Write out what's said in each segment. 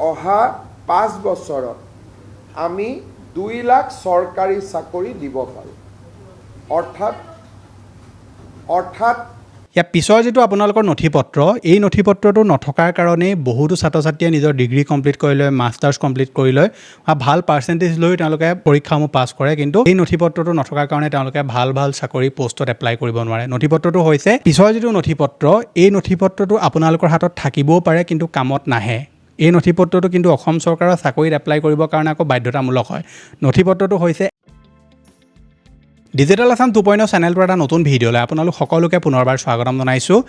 অহা 5 বছৰত আমি 2 লাখ চৰকাৰী চাকৰি দিব পাৰোঁ অৰ্থাৎ ইয়াৰ পিছৰ যেটো আপোনালোকৰ নথিপত্ৰ এই নথিপত্ৰটো নথকাৰ কাৰণে বহুতো ছাত্ৰ ছাত্ৰীয়ে নিজৰ ডিগ্ৰী কমপ্লিট কৰি লয় মাষ্টাৰ্ছ কমপ্লিট কৰি লয় ভাল পাৰ্চেন্টেজ লৈ তেওঁলোকে পৰীক্ষাসমূহ পাছ কৰে কিন্তু এই নথিপত্ৰটো নথকাৰ কাৰণে তেওঁলোকে ভাল চাকৰি পোষ্টত এপ্লাই কৰিব নোৱাৰে নথিপত্ৰটো হৈছে পিছৰ যেটো নথিপত্ৰ এই নথিপত্ৰটো আপোনালোকৰ হাতত থাকিবও পাৰে কিন্তু কামত নাহে এই নথিপত্ৰটো কিন্তু অসম চৰকাৰৰ চাকৰিত এপ্লাই কৰিবৰ কাৰণে আকৌ বাধ্যতামূলক হয় নথিপত্ৰটো হৈছে ডিজিটেল আসাম 2.0 চেনেলটোৰ এটা নতুন ভিডিঅ'লৈ আপোনালোক সকলোকে পুনৰবাৰ স্বাগতম জনাইছোঁ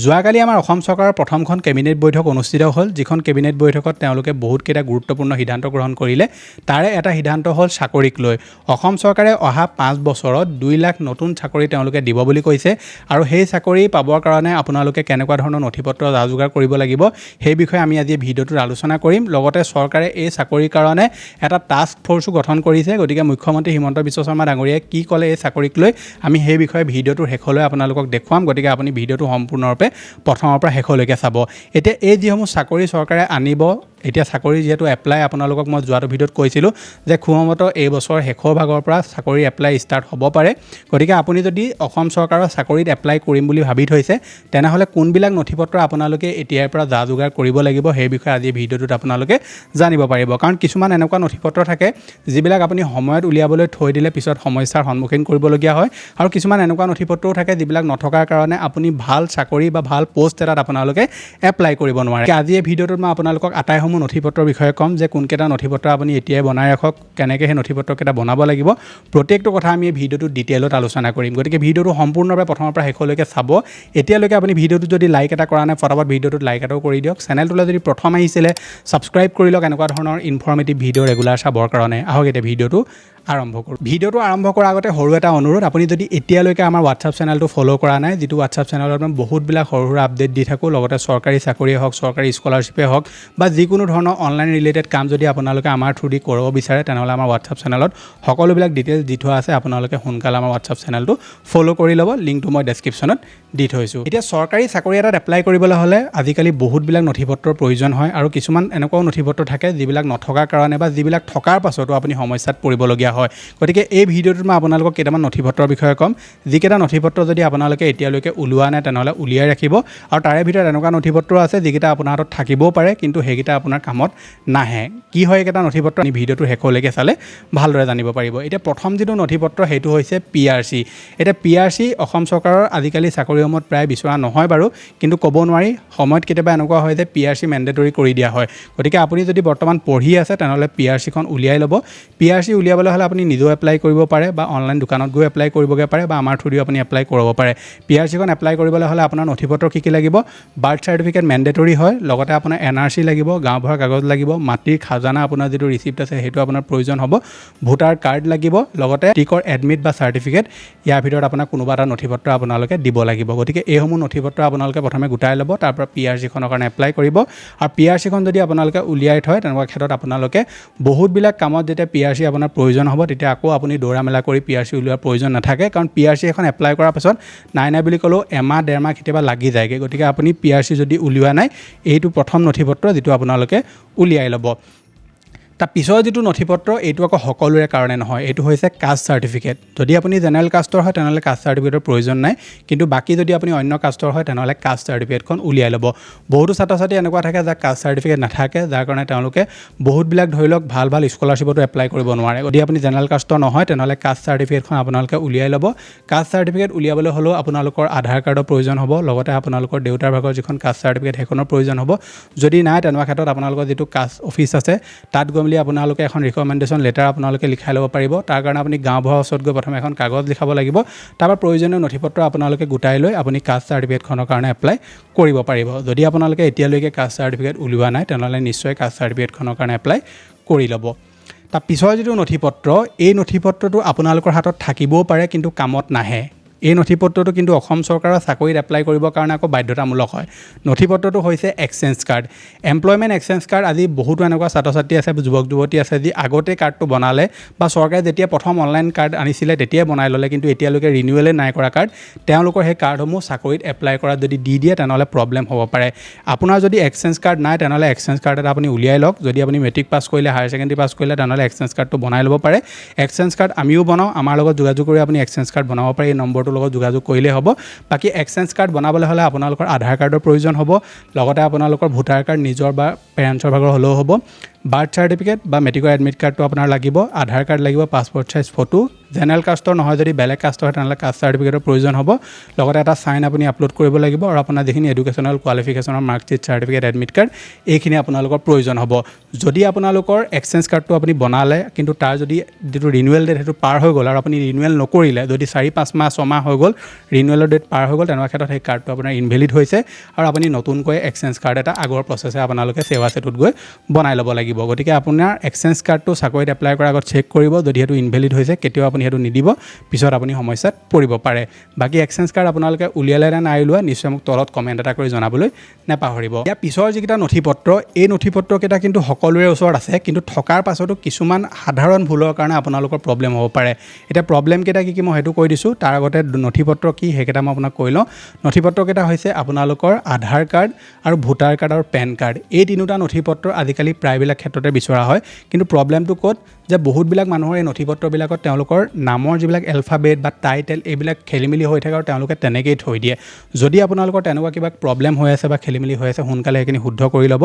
যোৱাকালি আমাৰ অসম চৰকাৰৰ প্ৰথমখন কেবিনেট বৈঠক অনুষ্ঠিত হ'ল যিখন কেবিনেট বৈঠকত তেওঁলোকে বহুতকেইটা গুৰুত্বপূৰ্ণ সিদ্ধান্ত গ্ৰহণ কৰিলে তাৰে এটা সিদ্ধান্ত হ'ল চাকৰিক লৈ অসম চৰকাৰে অহা 5 বছৰত 2 লাখ নতুন চাকৰি তেওঁলোকে দিব বুলি কৈছে আৰু সেই চাকৰি পাবৰ কাৰণে আপোনালোকে কেনেকুৱা ধৰণৰ নথিপত্ৰ যোগাৰ কৰিব লাগিব সেই বিষয়ে আমি আজি ভিডিঅ'টোত আলোচনা কৰিম লগতে চৰকাৰে এই চাকৰিৰ কাৰণে এটা টাস্ক ফ'ৰ্চো গঠন কৰিছে গতিকে মুখ্যমন্ত্ৰী হিমন্ত বিশ্ব শৰ্মা ডাঙৰীয়াই কি ক'লে এই চাকৰিক লৈ আমি সেই বিষয়ে ভিডিঅ'টোৰ শেষলৈ আপোনালোকক দেখুৱাম গতিকে আপুনি ভিডিঅ'টো সম্পূৰ্ণৰূপে প্ৰথমৰ পৰা শেষলৈকে চাব এতিয়া এই যিসমূহ চাকৰি চৰকাৰে আনিব এতিয়া চাকৰি যেহেতু এপ্লাই আপোনালোকক মই যোৱাটো ভিডিঅ'ত কৈছিলোঁ যে খুবমত এই বছৰ শেষৰ ভাগৰ পৰা চাকৰি এপ্লাই ষ্টাৰ্ট হ'ব পাৰে গতিকে আপুনি যদি অসম চৰকাৰৰ চাকৰিত এপ্লাই কৰিম বুলি ভাবি থৈছে তেনেহ'লে কোনবিলাক নথিপত্ৰ আপোনালোকে এতিয়াৰ পৰা যোগাৰ কৰিব লাগিব সেই বিষয়ে আজি ভিডিঅ'টোত আপোনালোকে জানিব পাৰিব কাৰণ কিছুমান এনেকুৱা নথিপত্ৰ থাকে যিবিলাক আপুনি সময়ত উলিয়াবলৈ থৈ দিলে পিছত সমস্যাৰ সন্মুখীন কৰিবলগীয়া হয় আৰু কিছুমান এনেকুৱা নথিপত্ৰও থাকে যিবিলাক নথকাৰ কাৰণে আপুনি ভাল চাকৰি বা ভাল পোষ্ট এটাত আপোনালোকে এপ্লাই কৰিব নোৱাৰে আজি এই ভিডিঅ'টোত মই আপোনালোকক আটাইসমূহ নথিপত্ৰৰ বিষয়ে ক'ম যে কোনকেইটা নথিপত্ৰ আপুনি এতিয়াই বনাই ৰাখক কেনেকৈ সেই নথিপত্ৰকেইটা বনাব লাগিব প্ৰত্যেকটো কথা আমি এই ভিডিঅ'টোত ডিটেইলত আলোচনা কৰিম গতিকে ভিডিঅ'টো সম্পূৰ্ণভাৱে প্ৰথমৰ পৰা শেষলৈকে চাব এতিয়ালৈকে আপুনি ভিডিঅ'টোত যদি লাইক এটা কৰা নাই ফটাফট ভিডিঅ'টোত লাইক এটাও কৰি দিয়ক চেনেলটোলৈ যদি প্ৰথম আহিছিলে ছাবস্ক্ৰাইব কৰি লওক এনেকুৱা ধৰণৰ ইনফৰ্মেটিভ ভিডিঅ' ৰেগুলাৰ চাবৰ কাৰণে আহক এতিয়া ভিডিঅ'টো আৰম্ভ কৰোঁ ভিডিঅ'টো আৰম্ভ কৰাৰ আগতে সৰু এটা অনুৰোধ আপুনি যদি এতিয়ালৈকে আমাৰ হোৱাটছআপ চেনেলটো ফ'ল' কৰা নাই যিটো হোৱাটছআপ চেনেলত মই বহুতবিলাক সৰু সুৰা আপডেট দি থাকোঁ লগতে চৰকাৰী চাকৰিয়ে হওক চৰকাৰী স্কলাৰশ্বিপে হওক বা যিকোনো ধৰণৰ অনলাইন ৰিলেটেড কাম যদি আপোনালোকে আমাৰ থ্ৰু দি কৰিব বিচাৰে তেনেহ'লে আমাৰ হোৱাটছআপ চেনেলত সকলোবিলাক ডিটেইলছ দি থোৱা আছে আপোনালোকে সোনকালে আমাৰ হোৱাটছআপ চেনেলটো ফ'ল' কৰি ল'ব লিংকটো মই ডেছক্ৰিপশ্যনত দি থৈছোঁ এতিয়া চৰকাৰী চাকৰি এটাত এপ্লাই কৰিবলৈ হ'লে আজিকালি বহুতবিলাক নথিপত্ৰৰ প্ৰয়োজন হয় আৰু কিছুমান এনেকুৱাও নথিপত্ৰ থাকে যিবিলাক নথকাৰ কাৰণে বা যিবিলাক থকাৰ পাছতো আপুনি সমস্যাত পৰিবলগীয়া হয় গতিকে এই ভিডিঅ'টোত মই আপোনালোকক কেইটামান নথিপত্ৰৰ বিষয়ে ক'ম যিকেইটা নথিপত্ৰ যদি আপোনালোকে এতিয়ালৈকে ওলোৱা নাই তেনেহ'লে উলিয়াই ৰাখিব আৰু তাৰে ভিতৰত এনেকুৱা নথিপত্ৰ আছে যিকেইটা আপোনাৰ হাতত থাকিবও পাৰে কিন্তু সেইকেইটা আপোনাৰ কামত নাহে কি হয় এইকেইটা নথিপত্ৰ আমি ভিডিঅ'টো শেষলৈকে চালে ভালদৰে জানিব পাৰিব এতিয়া প্ৰথম যিটো নথিপত্ৰ সেইটো হৈছে PRC এতিয়া PRC অসম চৰকাৰৰ আজিকালি চাকৰিসমূহত প্ৰায় বিচৰা নহয় বাৰু কিন্তু ক'ব নোৱাৰি সময়ত কেতিয়াবা এনেকুৱা হয় যে PRC মেণ্ডেটৰী কৰি দিয়া হয় গতিকে আপুনি যদি বৰ্তমান পঢ়ি আছে তেনেহ'লে PRCখন উলিয়াই ল'ব PRC উলিয়াবলৈ হ'লে আপুনি নিজেও এপ্লাই কৰিব পাৰে বা অনলাইন দোকানত গৈ এপ্লাই কৰিবগৈ পাৰে বা আমাৰ থ্ৰু দিও আপুনি এপ্লাই কৰিব পাৰে PRCখন এপ্লাই কৰিবলৈ হ'লে আপোনাৰ নথিপত্ৰ কি লাগিব বাৰ্থ চাৰ্টিফিকেট মেণ্ডেটৰী হয় লগতে আপোনাৰ NRC লাগিব গাঁও বুঢ়াৰ কাগজ লাগিব মাটিৰ খাজানা আপোনাৰ যিটো ৰিচিপ্ট আছে সেইটো আপোনাৰ প্ৰয়োজন হ'ব ভোটাৰ কাৰ্ড লাগিব লগতে টিকৰ এডমিট বা চাৰ্টিফিকেট ইয়াৰ ভিতৰত আপোনাৰ কোনোবা এটা নথিপত্ৰ আপোনালোকে দিব লাগিব গতিকে এইসমূহ নথিপত্ৰ আপোনালোকে প্ৰথমে গোটাই ল'ব তাৰ পৰা PRCখনৰ কাৰণে এপ্লাই কৰিব আৰু PRCখন যদি আপোনালোকে উলিয়াই থয় তেনেকুৱা ক্ষেত্ৰত আপোনালোকে বহুতবিলাক কামত যেতিয়া PRC আপোনাৰ প্ৰয়োজন হ'ব তেতিয়া আকৌ আপুনি দৌৰা মেলা কৰি PRC উলিওৱাৰ প্ৰয়োজন নাথাকে কাৰণ PRC এখন এপ্লাই কৰাৰ পাছত নাই বুলি ক'লেও এমাহ ডেৰমাহ কেতিয়াবা লাগি যায়গৈ গতিকে আপুনি PRC যদি উলিওৱা নাই এইটো প্ৰথম নথিপত্ৰ যিটো আপোনালোকে উলিয়াই ল'ব তাৰ পিছৰ যিটো নথিপত্ৰ এইটো আকৌ সকলোৰে কাৰণে নহয় এইটো হৈছে কাষ্ট চাৰ্টিফিকেট যদি আপুনি জেনেৰেল কাষ্টৰ হয় তেনেহ'লে কাষ্ট চাৰ্টিফিকেটৰ প্ৰয়োজন নাই কিন্তু বাকী যদি আপুনি অন্য কাষ্টৰ হয় তেনেহ'লে কাষ্ট চাৰ্টিফিকেটখন উলিয়াই ল'ব বহুতো ছাত্ৰ ছাত্ৰী এনেকুৱা থাকে যাৰ কাষ্ট চাৰ্টিফিকেট নাথাকে যাৰ কাৰণে তেওঁলোকে বহুতবিলাক ধৰি লওক ভাল স্কলাৰশ্বিপতো এপ্লাই কৰিব নোৱাৰে যদি আপুনি জেনেৰেল কাষ্টৰ নহয় তেনেহ'লে কাষ্ট চাৰ্টিফিকেটখন আপোনালোকে উলিয়াই ল'ব কাষ্ট চাৰ্টিফিকেট উলিয়াবলৈ হ'লেও আপোনালোকৰ আধাৰ কাৰ্ডৰ প্ৰয়োজন হ'ব লগতে আপোনালোকৰ দেউতাৰ ভাগৰ যিখন কাষ্ট চাৰ্টিফিকেট সেইখনৰ প্ৰয়োজন হ'ব যদি নাই তেনেকুৱা ক্ষেত্ৰত আপোনালোকৰ যিটো কাষ্ট অফিচ আছে তাত গৈ আপোনালোকে এখন ৰিকমেণ্ডেশ্যন লেটাৰ আপোনালোকে লিখাই ল'ব পাৰিব তাৰ কাৰণে আপুনি গাঁও বুঢ়াৰ ওচৰত গৈ প্ৰথমে এখন কাগজ লিখাব লাগিব তাৰপৰা প্ৰয়োজনীয় নথিপত্ৰ আপোনালোকে গোটাই লৈ আপুনি কাষ্ট চাৰ্টিফিকেটখনৰ কাৰণে এপ্লাই কৰিব পাৰিব যদি আপোনালোকে এতিয়ালৈকে কাষ্ট চাৰ্টিফিকেট উলিওৱা নাই তেনেহ'লে নিশ্চয় কাষ্ট চাৰ্টিফিকেটখনৰ কাৰণে এপ্লাই কৰি ল'ব তাৰ পিছৰ যিটো নথিপত্ৰ এই নথিপত্ৰটো আপোনালোকৰ হাতত থাকিবও পাৰে কিন্তু কামত নাহে এই নথিপত্ৰটো কিন্তু অসম চৰকাৰৰ চাকৰিত এপ্লাই কৰিবৰ কাৰণে আকৌ বাধ্যতামূলক হয়। নথিপত্ৰটো হৈছে exchange card, employment exchange card. আজি বহুতো এনেকুৱা ছাত্ৰ ছাত্ৰী আছে, যুৱক যুৱতী আছে যি আগতে কাৰ্ডটো বনালে বা চৰকাৰে যেতিয়া প্ৰথম অনলাইন কাৰ্ড আনিছিলে তেতিয়াই বনাই ল'লে, কিন্তু এতিয়ালৈকে ৰিনিউৱেলে নাই কৰা কাৰ্ড। তেওঁলোকৰ সেই কাৰ্ডসমূহ চাকৰিত এপ্লাই কৰাত যদি দি দিয়ে তেনেহ'লে প্ৰব্লেম হ'ব পাৰে। আপোনাৰ যদি এক্সচেঞ্জ কাৰ্ড নাই তেনেহ'লে এক্সচেঞ্জ কাৰ্ড এটা আপুনি উলিয়াই লওক। যদি আপুনি মেট্ৰিক পাছ কৰিলে, হায়াৰ ছেকেণ্ডেৰী পাছ কৰিলে তেনেহ'লে এক্সচেঞ্জ কাৰ্ডটো বনাই ল'ব পাৰে। এক্সচেঞ্জ কাৰ্ড আমিও বনাওঁ, আমাৰ লগত যোগাযোগ কৰি আপুনি এক্সচেঞ্জ কাৰ্ড বনাব পাৰে। এই নম্বৰটোৰ লগত যোগাযোগ কৰিলেই হ'ব। বাকী এক্সচেঞ্জ কাৰ্ড বনাবলৈ হ'লে আপোনালোকৰ আধাৰ কাৰ্ডৰ প্ৰয়োজন হ'ব, লগতে আপোনালোকৰ ভোটাৰ কাৰ্ড নিজৰ বা পেৰেণ্টছৰ ভাগৰ হ'লেও হ'ব, বাৰ্থ চাৰ্টিফিকেট বা মেট্ৰিকৰ এডমিট কাৰ্ডটো আপোনাৰ লাগিব, আধাৰ কাৰ্ড লাগিব, পাছপৰ্ট চাইজ ফটো, জেনেৰেল কাষ্টৰ নহয় যদি বেলেগ কাষ্টৰ হয় তেনেহ'লে কাষ্ট চাৰ্টিফিকেটৰ প্ৰয়োজন হ'ব, লগতে এটা চাইন আপুনি আপলোড কৰিব লাগিব, আৰু আপোনাৰ যিখিনি এডুকেশ্যনেল কোৱালিফিকেশ্যনৰ মাৰ্কশ্বিট, চাৰ্টিফিকেট, এডমিট কাৰ্ড এইখিনি আপোনালোকৰ প্ৰয়োজন হ'ব। যদি আপোনালোকৰ এক্সচেঞ্জ কাৰ্ডটো আপুনি বনালে কিন্তু তাৰ যদি যিটো ৰিনিউৱেল ডেট সেইটো পাৰ হৈ গ'ল আৰু আপুনি ৰিনিউৱেল নকৰিলে, যদি 4-5 মাহ 6 মাহ হৈ গ'ল, ৰিনিউৱেলৰ ডেট পাৰ হৈ গ'ল, তেনেকুৱা ক্ষেত্ৰত সেই কাৰ্ডটো আপোনাৰ ইনভেলিড হৈছে আৰু আপুনি নতুনকৈ এক্সচেঞ্জ কাৰ্ড এটা আগৰ প্ৰচেছে আপোনালোকে সেৱা সেতুত গৈ বনাই ল'ব লাগিব। গতিকে আপোনাৰ এক্সচেঞ্জ কাৰ্ডটো চাকৰিত এপ্লাই কৰাৰ আগত চেক কৰিব, যদি সেইটো ইনভেলিড হৈছে কেতিয়াও আপুনি সেইটো নিদিব, পিছত আপুনি সমস্যাত পৰিব পাৰে। বাকী এক্সচেঞ্জ কাৰ্ড আপোনালোকে উলিয়ালে নে নাই উলিওৱা নিশ্চয় মোক তলত কমেণ্ট এটা কৰি জনাবলৈ নাপাহৰিব। ইয়াৰ পিছৰ যিকেইটা নথিপত্ৰ, এই নথিপত্ৰকেইটা কিন্তু সকলোৰে ওচৰত আছে, কিন্তু থকাৰ পাছতো কিছুমান সাধাৰণ ভুলৰ কাৰণে আপোনালোকৰ প্ৰব্লেম হ'ব পাৰে। এতিয়া প্ৰব্লেমকেইটা কি মই সেইটো কৈ দিছোঁ, তাৰ আগতে নথিপত্ৰ কি সেইকেইটা মই আপোনাক কৈ লওঁ। নথিপত্ৰকেইটা হৈছে আপোনালোকৰ আধাৰ কাৰ্ড আৰু ভোটাৰ কাৰ্ড আৰু পেন কাৰ্ড। এই তিনিটা নথিপত্ৰ আজিকালি প্ৰায়বিলাক ক্ষেত্ৰতে বিচৰা হয়, কিন্তু প্ৰব্লেমটো ক'ত যে বহুতবিলাক মানুহৰ এই নথিপত্ৰবিলাকত তেওঁলোকৰ নামৰ যিবিলাক এলফাবেট বা টাইটেল এইবিলাক খেলিমেলি হৈ থাকে আৰু তেওঁলোকে তেনেকেই থৈ দিয়ে। যদি আপোনালোকৰ তেনেকুৱা কিবা প্ৰব্লেম হৈ আছে বা খেলিমেলি হৈ আছে সোনকালে সেইখিনি শুদ্ধ কৰি ল'ব।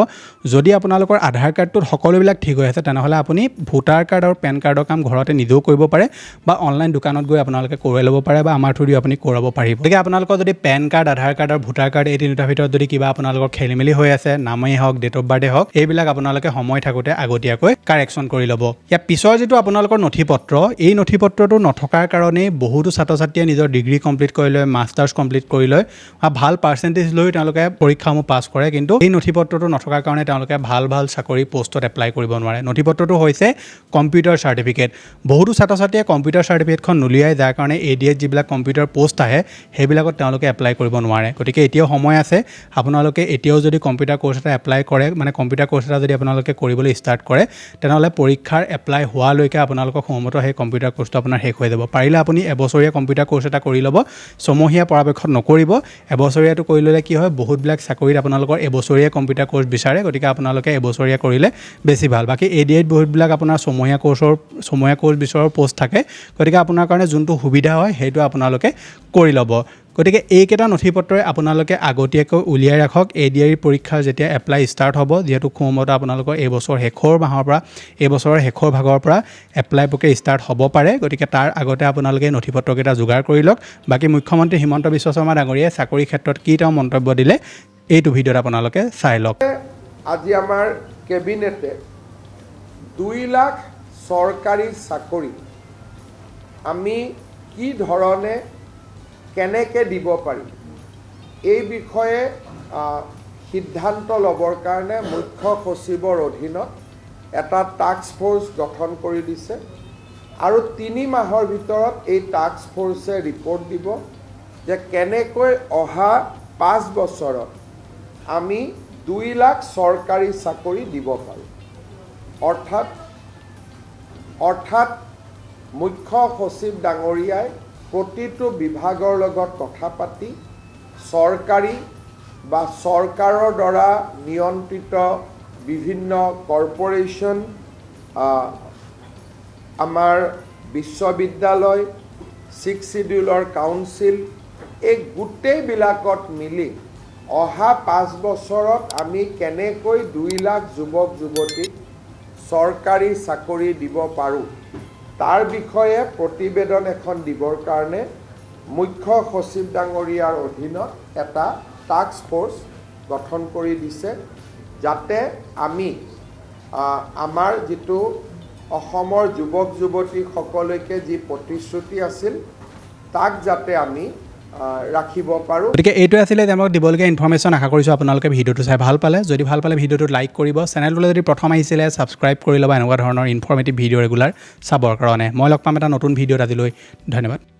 যদি আপোনালোকৰ আধাৰ কাৰ্ডটোত সকলোবিলাক ঠিক হৈ আছে তেনেহ'লে আপুনি ভোটাৰ কাৰ্ড আৰু পেন কাৰ্ডৰ কাম ঘৰতে নিজেও কৰিব পাৰে বা অনলাইন দোকানত গৈ আপোনালোকে কৰি ল'ব পাৰে বা আমাৰ থ্ৰুদি আপুনি কৰাব পাৰিব। গতিকে আপোনালোকৰ যদি পেন কাৰ্ড, আধাৰ কাৰ্ড আৰু ভোটাৰ কাৰ্ড এই তিনিটাৰ ভিতৰত যদি কিবা আপোনালোকৰ খেলিমেলি হৈ আছে, নামেই হওক, ডেট অফ বাৰ্থে হওক, এইবিলাক আপোনালোকে সময় থাকোঁতে আগতীয়াকৈ কাৰেকশ্যন কৰি ল'ব। ইয়াৰ পিছৰ যিটো আপোনালোকৰ নথিপত্ৰ, এই নথিপত্ৰটো নথকাৰ কাৰণেই বহুতো ছাত্ৰ ছাত্ৰীয়ে নিজৰ ডিগ্ৰী কমপ্লিট কৰি লয়, মাষ্টাৰ্ছ কমপ্লিট কৰি লয়, ভাল পাৰ্চেণ্টেজ লৈ তেওঁলোকে পৰীক্ষাসমূহ পাছ কৰে, কিন্তু এই নথিপত্ৰটো নথকাৰ কাৰণে তেওঁলোকে ভাল চাকৰি পষ্টত এপ্লাই কৰিব নোৱাৰে। নথিপত্ৰটো হৈছে কম্পিউটাৰ চাৰ্টিফিকেট। বহুতো ছাত্ৰ ছাত্ৰীয়ে কম্পিউটাৰ চাৰ্টিফিকেটখন নুলিয়াই, যাৰ কাৰণে ADS যিবিলাক কম্পিউটাৰ পষ্ট আহে সেইবিলাকত তেওঁলোকে এপ্লাই কৰিব নোৱাৰে। গতিকে এতিয়াও সময় আছে, আপোনালোকে এতিয়াও যদি কম্পিউটাৰ কোৰ্চ এটা এপ্লাই কৰে, মানে কম্পিউটাৰ কোৰ্চ এটা যদি আপোনালোকে কৰিবলৈ ষ্টাৰ্ট কৰে তেনেহ'লে পৰীক্ষাৰ এপ্লাই হোৱালৈকে আপোনালোকৰ সময়মতে সেই কম্পিউটাৰ কোৰ্চটো আপোনাৰ শেষ হৈ যাব। পাৰিলে আপুনি এবছৰীয়া কম্পিউটাৰ কোৰ্চ এটা কৰি ল'ব, ছমহীয়া পৰাপক্ষত নকৰিব। এবছৰীয়াটো কৰি ল'লে কি হয়, বহুতবিলাক চাকৰিত আপোনালোকৰ এবছৰীয়া কম্পিউটাৰ কোৰ্চ বিচাৰে, গতিকে আপোনালোকে এবছৰীয়া কৰিলে বেছি ভাল। বাকী ADAত বহুতবিলাক আপোনাৰ ছমহীয়া কোৰ্চ বিচৰাৰ পষ্ট থাকে, গতিকে আপোনাৰ কাৰণে যোনটো সুবিধা হয় সেইটো আপোনালোকে কৰি ল'ব। গতিকে এইকেইটা নথিপত্ৰই আপোনালোকে আগতীয়াকৈ উলিয়াই ৰাখক। ADR পৰীক্ষাৰ যেতিয়া এপ্লাই ষ্টাৰ্ট হ'ব, যিহেতু সময়মতে আপোনালোকৰ এইবছৰৰ শেষৰ ভাগৰ পৰা এপ্লাই প্ৰক্ৰিয়া ষ্টাৰ্ট হ'ব পাৰে, গতিকে তাৰ আগতে আপোনালোকে নথিপত্ৰকেইটা যোগাৰ কৰি লওক। বাকী মুখ্যমন্ত্ৰী হিমন্ত বিশ্ব শৰ্মা ডাঙৰীয়াই চাকৰিৰ ক্ষেত্ৰত কি তেওঁ মন্তব্য দিলে এইটো ভিডিঅ'ত আপোনালোকে চাই লওক। আজি আমাৰ কেবিনেটে 2 লাখ চৰকাৰী চাকৰি আমি কি ধৰণে কেনেকৈ দিব পাৰি এই বিষয়ে সিদ্ধান্ত ল'বৰ কাৰণে মুখ্য সচিবৰ অধীনত এটা টাস্ক ফ'ৰ্চ গঠন কৰি দিছে আৰু 3 মাহৰ ভিতৰত এই টাস্ক ফ'ৰ্চে ৰিপৰ্ট দিব যে কেনেকৈ অহা 5 বছৰত আমি 2 লাখ চৰকাৰী চাকৰি দিব পাৰোঁ। অৰ্থাৎ মুখ্য সচিব ডাঙৰীয়াই প্ৰতিটো বিভাগৰ লগত কথা পাতি চৰকাৰী বা চৰকাৰৰ দ্বাৰা নিয়ন্ত্ৰিত বিভিন্ন কৰ্পৰেশ্যন, আমাৰ বিশ্ববিদ্যালয়, 6 শিডিউলৰ কাউন্সিল, এই গোটেইবিলাকত মিলি অহা 5 বছৰত আমি কেনেকৈ 2 লাখ যুৱক যুৱতীক চৰকাৰী চাকৰি দিব পাৰোঁ তাৰ বিষয়ে প্ৰতিবেদন এখন দিবৰ কাৰণে মুখ্য সচিব ডাঙৰীয়াৰ অধীনত এটা টাস্ক ফ'ৰ্চ গঠন কৰি দিছে, যাতে আমি আমাৰ যিটো অসমৰ যুৱক যুৱতীসকলকে যি প্ৰতিশ্ৰুতি আছিল তাক যাতে আমি ৰাখিব পাৰোঁ। গতিকে এইটোৱে আছিলে তেওঁলোকক দিবলগীয়া ইনফৰমেশ্যন। আশা কৰিছোঁ আপোনালোকে ভিডিঅ'টো চাই ভাল পালে। যদি ভাল পালে ভিডিঅ'টো লাইক কৰিব, চেনেলটোলৈ যদি প্ৰথম আহিছিলে ছাবস্ক্ৰাইব কৰি ল'ব এনেকুৱা ধৰণৰ ইনফৰমেটিভ ভিডিঅ' ৰেগুলাৰ চাবৰ কাৰণে। মই লগ পাম এটা নতুন ভিডিঅ'ত। আজিলৈ ধন্যবাদ।